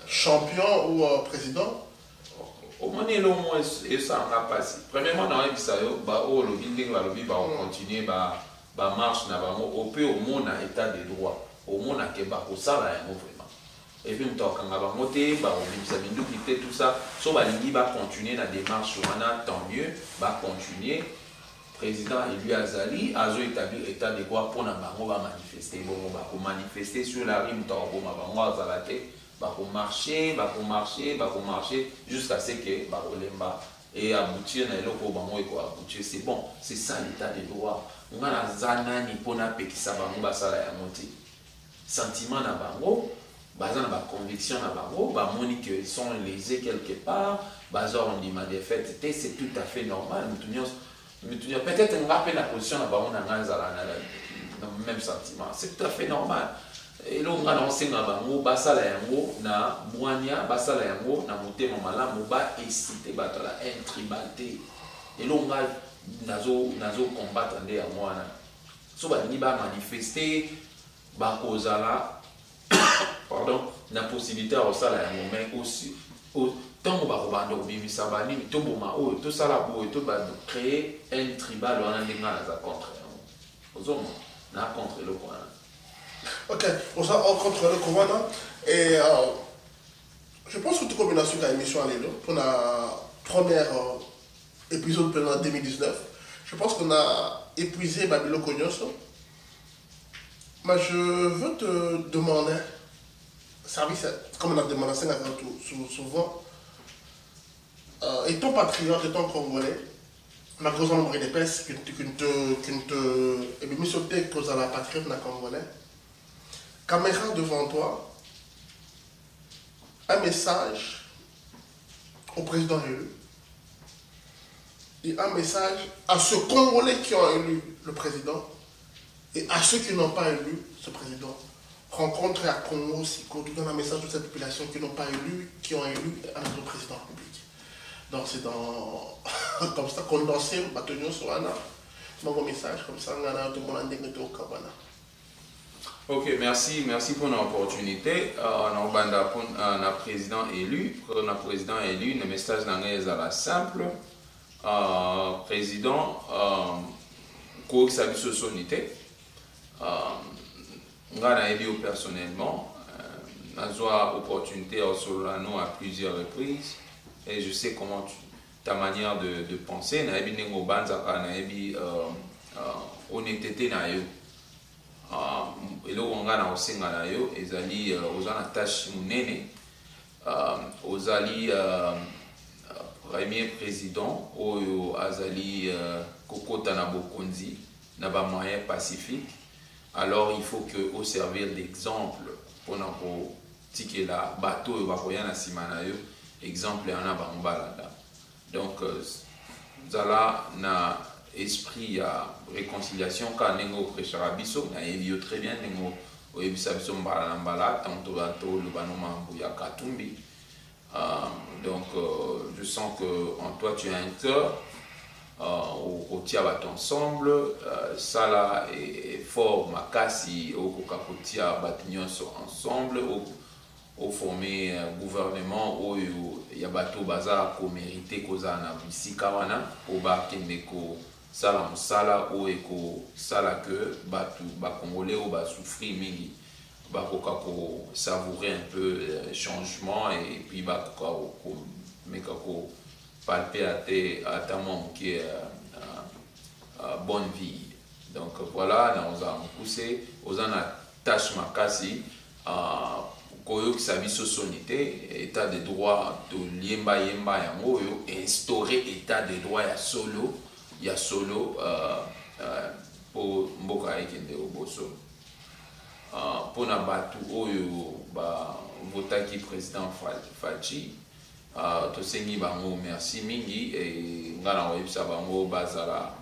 champion ou président. Au moins, il y a ça en a passé. Premièrement, dans le building va continuer à marche au peu au monde à état de droit. Au monde à Québec, au ça là vraiment. Et puis quand on va monter, tout ça, so va continuer la démarche tant mieux, va continuer. Président élu Azali, Azo établi état de droit pour manifester. Va manifester sur la rime va marcher jusqu'à ce que Barolemba et aboutir à aboutir. C'est bon, c'est ça l'état de droit. On a la zanani pour na pekisa bango basala ya monti. Sentiment na bango, bazana ba conviction na bango, ba moni que ils sont lésés quelque part, bazar on dit ma défaite, c'est tout à fait normal. Peut-être on rappelle la position na bango na ngazala na même sentiment, c'est tout à fait normal. Et là, on a lancé basala yango na moania, basala yango na motema malamu ba excité bato la intribalité. Et là, on a nazo combattre ndé ya mwana. So ba ni ba manifester ba kozala pardon, na possibilité à osala yango mais aussi tant ba robando bimisa ba ni to boma o to sala bo to ba créer un tribal on a ndenga na za contre yango. Ozomo na contre le coin. Ok, on s'en contre le Corona et je pense que toute combinaison de l'émission pour la première épisode de 2019, je pense qu'on a épuisé Babylon Cognoso. Mais je veux te demander, service, comme on a demandé souvent, étant patriote, étant congolais, ma grosse nombre d'épaisse, qu'une émission que la patriote na congolais. Caméra devant toi, un message au président élu et un message à ceux Congolais qui ont élu le président et à ceux qui n'ont pas élu ce président. Rencontre à Congo, Siko, tu donnes un message à cette population qui n'ont pas élu, qui ont élu un autre président public. Donc c'est dans comme ça condensé, bâtonnier sur un message comme ça, on a tout le monde en au Kabana. Ok, merci pour l'opportunité. On a président élu, le message d'anglais est la simple. Président, quoi que ça soit sonité, on a aidé personnellement, Nazoa opportunité au Solano à plusieurs reprises et je sais comment ta manière de penser. Naebi nengo banzaka naebi honnêteté na yo. Elo wanga na osenga na yo ezali ozana tâche munene ozali premier président oyo azali kokota na bokonzi na ba moyen pacifique. Alors il faut que au servir d'exemple pour ko tikela bateau bakoya na simana yo exemple ana bambalada. Donc zala na esprit ya réconciliation ka nengo prêchera biso na yebio très bien nengo oyebisa biso mbala mbala tanto bato le banoma ya katumbi. Donc je sens que en toi tu as un cœur au tiabat ensemble ça là est fort makasi au kokapotia batinyoso ensemble au former gouvernement au yabato baza ko mériter koza na bisika wana au ba kendeko sala musala au eko sala que batu ba congolais au ba souffrir mingi ba ko savourer un peu changement et puis ba ko meka ko palper à ta membre qui est bonne vie. Donc voilà, nous avons poussé aux tâche makasi koyo qui s'habille sonité état de droit de liemba yemba yango yo instaurer état de droit ya solo pour mboka ekende oboso pour na batu oyo ba votaki président Fachi to sengi bango merci mingi et ngana oyebisa bango bazala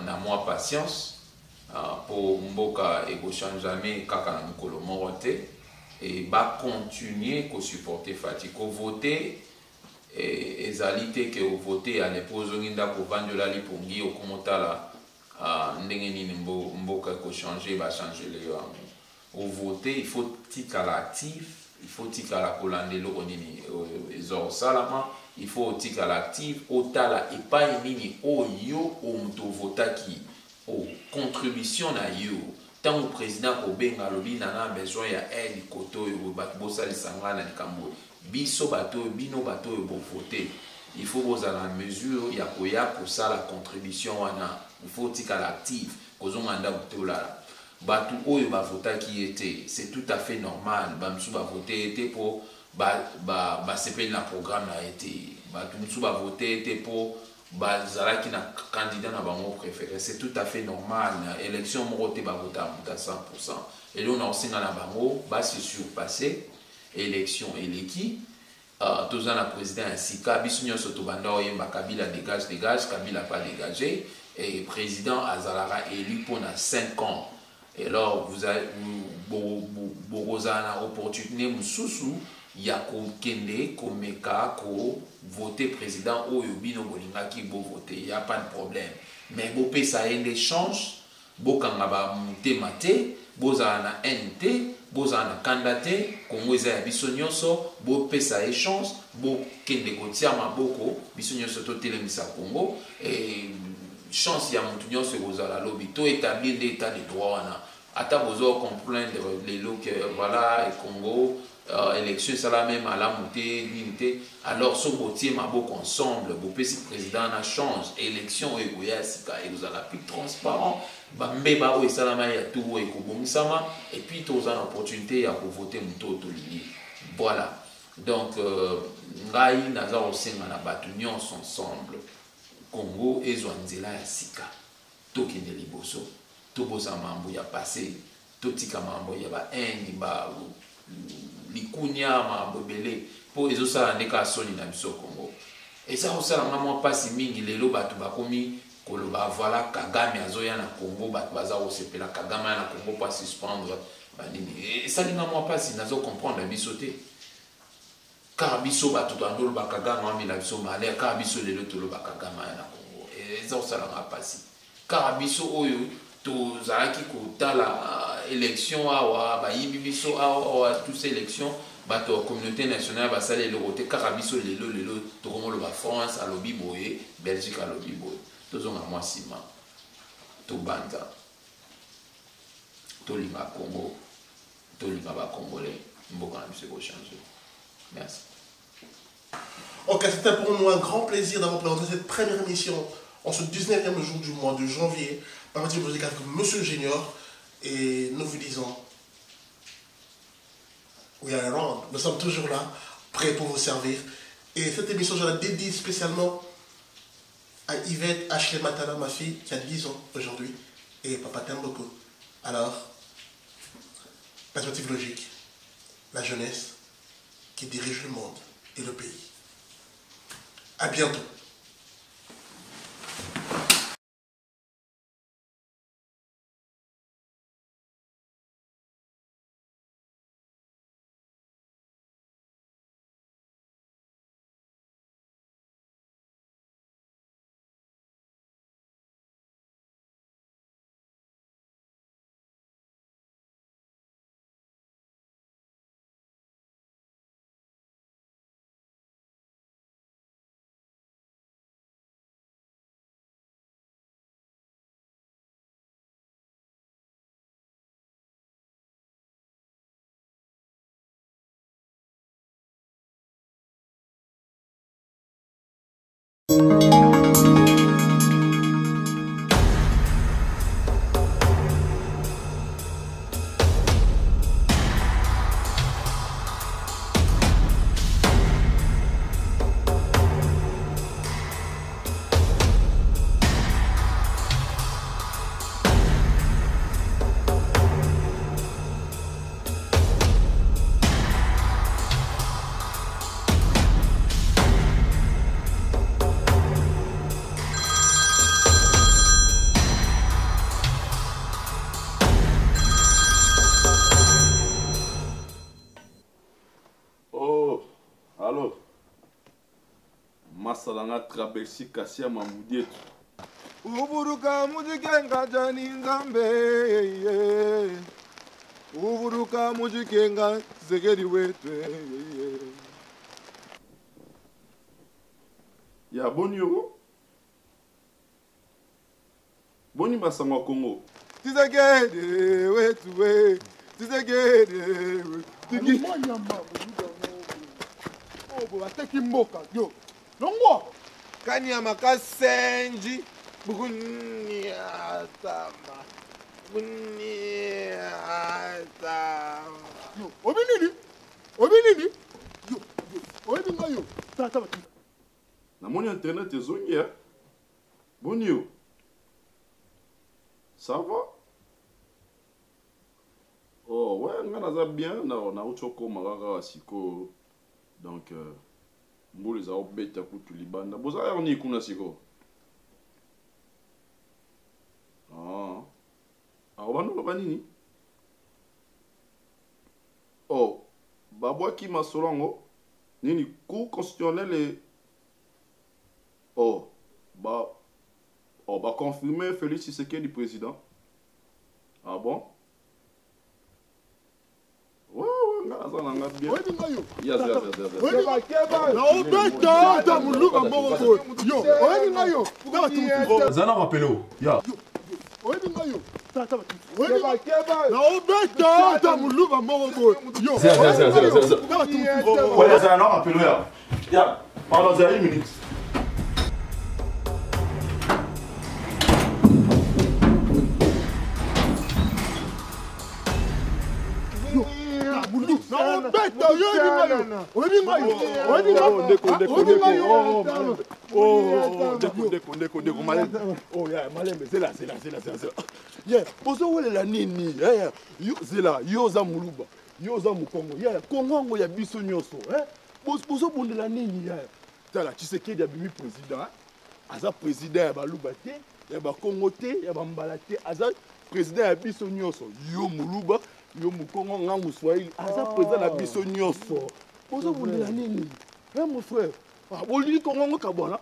na moi patience pour mboka ego change jamais kaka na mukolo morote et ba continuer ko supporter Fachi ko voter et ezalité que voter à l'épouse nginda ko vandola lipongi o komotala ndenge nini mboka ko changer ba changer le au voter il faut tikala actif. Il faut tikala kolandelo onini ezor salama il faut tikala active otala epai nini oyo o muto votaki o contribution na yo tant au président ko benga lobi nana besoin ya aide koto yo bat bosali sangana likambo biso bato bino bato yo bo voter il faut boza la mesure ya koya ko sala contribution wana il faut tikala active kozonganda butola batu oyo ba vota qui était c'est tout à fait normal bamsu ba voter était pour ba sepel na programme a été batu msu ba voter était pour ba zala qui na candidat na bango préféré c'est tout à fait normal na élection morote ba voter à 100% et là on a aussi na bango ba se surpasser élection eleki tous en président ainsi kabisunyo soto banda oyemba Kabila dégage Kabila pas dégagé et président Azalara élu pour 5 ans. Et alors, vous avez une opportunité, ya ko kende ko meka ko voter président ou yobino bolinga ki bo voter, il y a pas de problème. Mais bo pesa en échange, bo kanga ba mutemate, bo za na NT, bo za na candidaté, Congo eza biso nyonso, bo pesa échange, bo kende ko tia maboko, biso nyonso to telemisa Congo et chance ya mutu nyonso kozala lobi to établir l'état de droit wana. Ata bozo comprendre les lots que voilà et Congo élection ça la même à la montée l'unité alors so botier maboko ensemble bo pesi président na change élection et goya sika et vous avez plus transparent ba mbeba o salama ya tout et ko bomisama et puis tous en opportunité ya ko voter muto to lili voilà donc ngai naza osenga na batu nyonso ensemble Congo ezwanzela ya sika tokende liboso toboza mambo ya passé totika mambo ya ba eni ba likunya mambo belé po ezosala ndeka soni na biso Congo eza osala ngamo pasi mingi lelo batu bakomi koloba voilà Kagame azoya na Congo batu baza osepela Kagame na Congo pas suspendre banini esa ngamo pasi nazo comprendre biso te car biso batu bandolo ba Kagame ami na biso malé car biso lelo tolo ba Kagame na Congo eza osala ngamo pasi car biso oyo to zalaki kotala élection awa ba yibibiso awa tous ces élections bato communauté nationale ba sala le roté karabiso lelo to comme le France à lobi boye Belgique à lobi boye to zonga moi sima to banda to linga Congo to linga ba congolais mboka na biso changer. Merci. Ok, c'était pour nous un grand plaisir d'avoir présenté cette première émission en ce 19e jour du mois de janvier. Papatie Musique avec Monsieur Junior. Et nous vous disons, we are around. Nous sommes toujours là, prêts pour vous servir. Et cette émission, je la dédie spécialement à Yvette Ashley Matala, ma fille, qui a 10 ans aujourd'hui. Et papa t'aime beaucoup. Alors, perspective logique, la jeunesse qui dirige le monde et le pays. À bientôt. Salanga Trabelsi Kassia Mamoudiet. Uburuka mujikenga jani nzambe. Uburuka mujikenga zegeri wetwe. Ya boni yo. Boni basangwa Congo. Tizegede wetwe. Tizegede. Tigi. Obo ateki mboka yo. Nongwa kanyama kasenji bunyatama yo obinini yo obinga yo tata bati na mon internet ezongi ya boni yo ça va oh ouais ngana za bien na uchoko magara siko donc mbulu za obeta kutu libanda boza ya ni kuna siko bano ba nini oh babwaki masolongo nini cour constitutionnel et ba confirmer Félix Tshisekedi président. Ah bon? Zana rappelé. Ya. Ya. Pendant 1 minute. Tshisekedi abimi président aza président ya baluba te ya bakongo te ya bambala te aza président ya biso nyonso yo muluba yo mukongo ngangu swahili aza président na biso nyonso bozo bundela nini mon frère bolingi kongo kabwana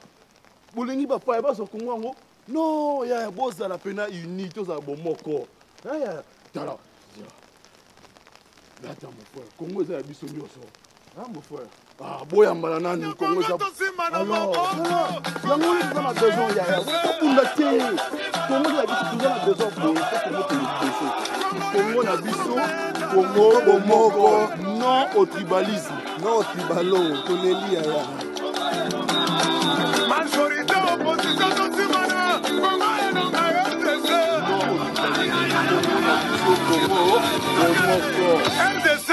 bolingi bapaya baso kongo non ya bozala pena uni tozala bomoko ya tala Attends mon frère, Congo est à biso nyonso. Mon frère. boyambala nani kongo eza alors yango wana toza na besoin yaya tokunda te kongo na biso toza na besoin boye kongo tolibese kongo na biso kongo bomoko non au tribalisme non au tribalo toleli yaya majorité opposition tosimana kongo enonga RDC kongo bomoko RDC